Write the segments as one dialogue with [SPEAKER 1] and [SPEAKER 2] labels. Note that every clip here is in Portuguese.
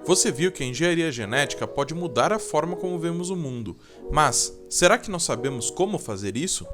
[SPEAKER 1] Você viu que a engenharia genética pode mudar a forma como vemos o mundo, mas será que nós sabemos como fazer isso?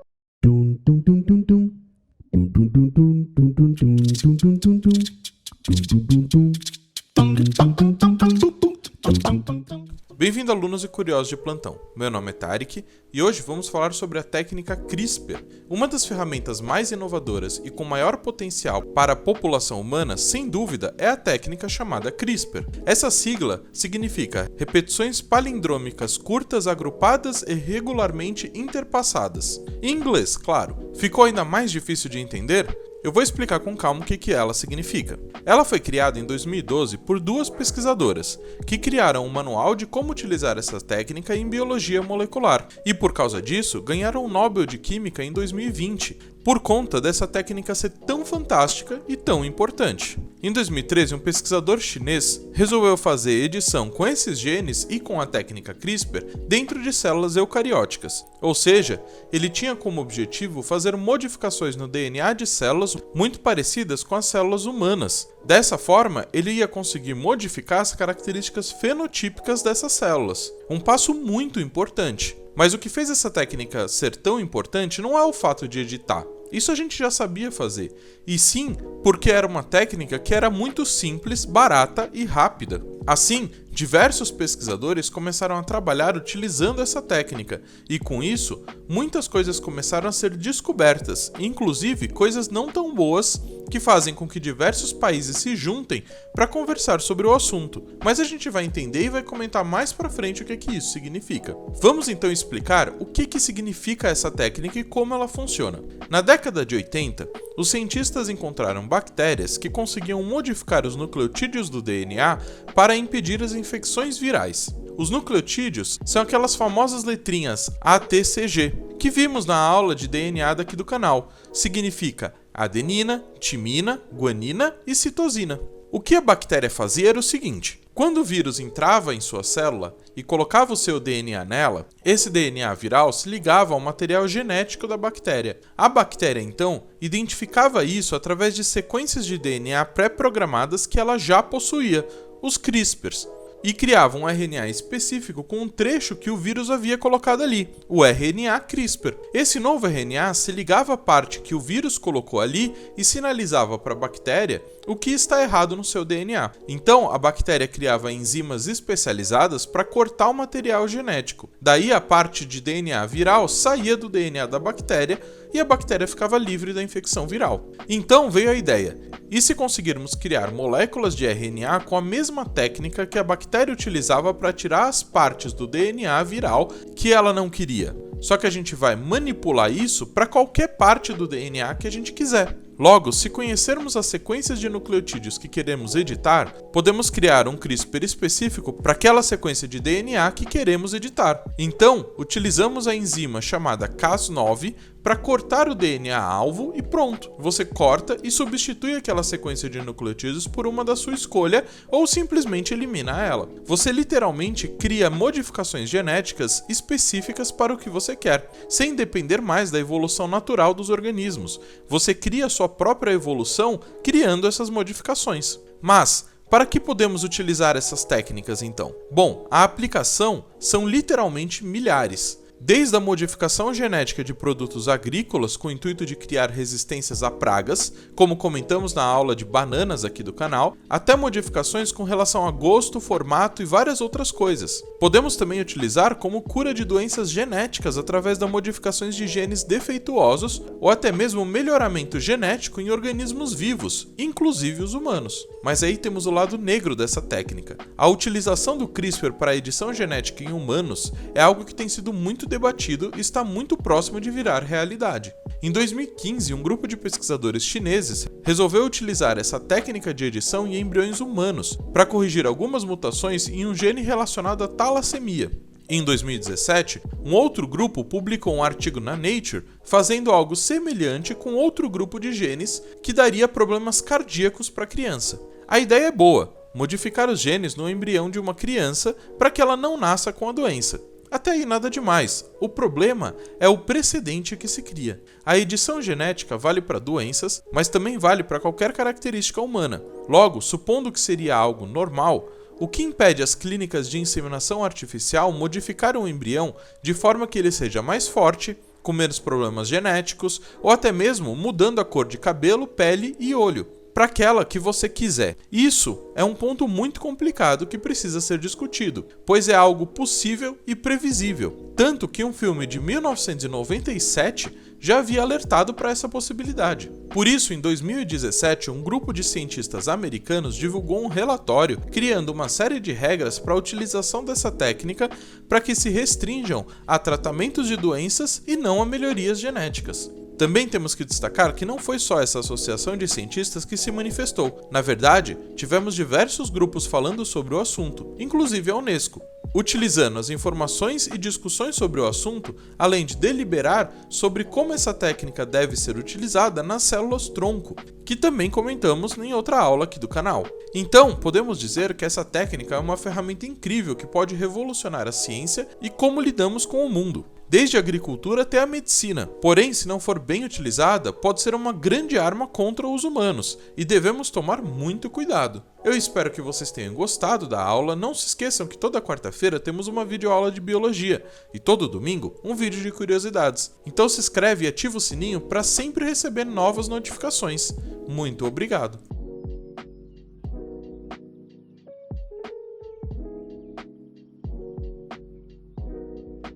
[SPEAKER 1] Bem-vindo, alunos e curiosos de plantão. Meu nome é Tarek e hoje vamos falar sobre a técnica CRISPR, uma das ferramentas mais inovadoras e com maior potencial para a população humana, sem dúvida, é a técnica chamada CRISPR. Essa sigla significa repetições palindrômicas curtas agrupadas e regularmente interpassadas. Em inglês, claro. Ficou ainda mais difícil de entender? Eu vou explicar com calma o que ela significa. Ela foi criada em 2012 por duas pesquisadoras, que criaram um manual de como utilizar essa técnica em biologia molecular, e por causa disso ganharam o Nobel de Química em 2020, por conta dessa técnica ser tão fantástica e tão importante. Em 2013, um pesquisador chinês resolveu fazer edição com esses genes e com a técnica CRISPR dentro de células eucarióticas, ou seja, ele tinha como objetivo fazer modificações no DNA de células muito parecidas com as células humanas. Dessa forma, ele ia conseguir modificar as características fenotípicas dessas células, um passo muito importante. Mas o que fez essa técnica ser tão importante não é o fato de editar. Isso a gente já sabia fazer, e sim porque era uma técnica que era muito simples, barata e rápida. Assim, diversos pesquisadores começaram a trabalhar utilizando essa técnica, e com isso, muitas coisas começaram a ser descobertas, inclusive coisas não tão boas que fazem com que diversos países se juntem para conversar sobre o assunto. Mas a gente vai entender e vai comentar mais para frente o que isso significa. Vamos então explicar o que significa essa técnica e como ela funciona. Na década de 80, os cientistas encontraram bactérias que conseguiam modificar os nucleotídeos do DNA para impedir as infecções virais. Os nucleotídeos são aquelas famosas letrinhas ATCG, que vimos na aula de DNA daqui do canal. Significa adenina, timina, guanina e citosina. O que a bactéria fazia era o seguinte: quando o vírus entrava em sua célula e colocava o seu DNA nela, esse DNA viral se ligava ao material genético da bactéria. A bactéria, então, identificava isso através de sequências de DNA pré-programadas que ela já possuía, os CRISPRs, e criava um RNA específico com um trecho que o vírus havia colocado ali, o RNA CRISPR. Esse novo RNA se ligava à parte que o vírus colocou ali e sinalizava para a bactéria o que está errado no seu DNA. Então, a bactéria criava enzimas especializadas para cortar o material genético. Daí, a parte de DNA viral saía do DNA da bactéria e a bactéria ficava livre da infecção viral. Então veio a ideia: e se conseguirmos criar moléculas de RNA com a mesma técnica que a bactéria utilizava para tirar as partes do DNA viral que ela não queria? Só que a gente vai manipular isso para qualquer parte do DNA que a gente quiser. Logo, se conhecermos as sequências de nucleotídeos que queremos editar, podemos criar um CRISPR específico para aquela sequência de DNA que queremos editar. Então, utilizamos a enzima chamada Cas9 para cortar o DNA-alvo e pronto. Você corta e substitui aquela sequência de nucleotídeos por uma da sua escolha ou simplesmente elimina ela. Você literalmente cria modificações genéticas específicas para o que você quer, sem depender mais da evolução natural dos organismos. Você cria sua própria evolução criando essas modificações. Mas para que podemos utilizar essas técnicas então? Bom, a aplicação são literalmente milhares. Desde a modificação genética de produtos agrícolas com o intuito de criar resistências a pragas, como comentamos na aula de bananas aqui do canal, até modificações com relação a gosto, formato e várias outras coisas. Podemos também utilizar como cura de doenças genéticas através das modificações de genes defeituosos ou até mesmo melhoramento genético em organismos vivos, inclusive os humanos. Mas aí temos o lado negro dessa técnica. A utilização do CRISPR para a edição genética em humanos é algo que tem sido muito debatido e está muito próximo de virar realidade. Em 2015, um grupo de pesquisadores chineses resolveu utilizar essa técnica de edição em embriões humanos para corrigir algumas mutações em um gene relacionado à talassemia. Em 2017, um outro grupo publicou um artigo na Nature fazendo algo semelhante com outro grupo de genes que daria problemas cardíacos para a criança. A ideia é boa: modificar os genes no embrião de uma criança para que ela não nasça com a doença. Até aí nada demais. O problema é o precedente que se cria. A edição genética vale para doenças, mas também vale para qualquer característica humana. Logo, supondo que seria algo normal, o que impede as clínicas de inseminação artificial modificar um embrião de forma que ele seja mais forte, com menos problemas genéticos, ou até mesmo mudando a cor de cabelo, pele e olho, para aquela que você quiser. Isso é um ponto muito complicado que precisa ser discutido, pois é algo possível e previsível, tanto que um filme de 1997 já havia alertado para essa possibilidade. Por isso, em 2017, um grupo de cientistas americanos divulgou um relatório criando uma série de regras para a utilização dessa técnica para que se restringam a tratamentos de doenças e não a melhorias genéticas. Também temos que destacar que não foi só essa associação de cientistas que se manifestou. Na verdade, tivemos diversos grupos falando sobre o assunto, inclusive a Unesco, utilizando as informações e discussões sobre o assunto, além de deliberar sobre como essa técnica deve ser utilizada nas células-tronco, que também comentamos em outra aula aqui do canal. Então, podemos dizer que essa técnica é uma ferramenta incrível que pode revolucionar a ciência e como lidamos com o mundo, desde a agricultura até a medicina. Porém, se não for bem utilizada, pode ser uma grande arma contra os humanos, e devemos tomar muito cuidado. Eu espero que vocês tenham gostado da aula. Não se esqueçam que toda quarta-feira temos uma videoaula de biologia, e todo domingo um vídeo de curiosidades. Então se inscreve e ativa o sininho para sempre receber novas notificações. Muito obrigado!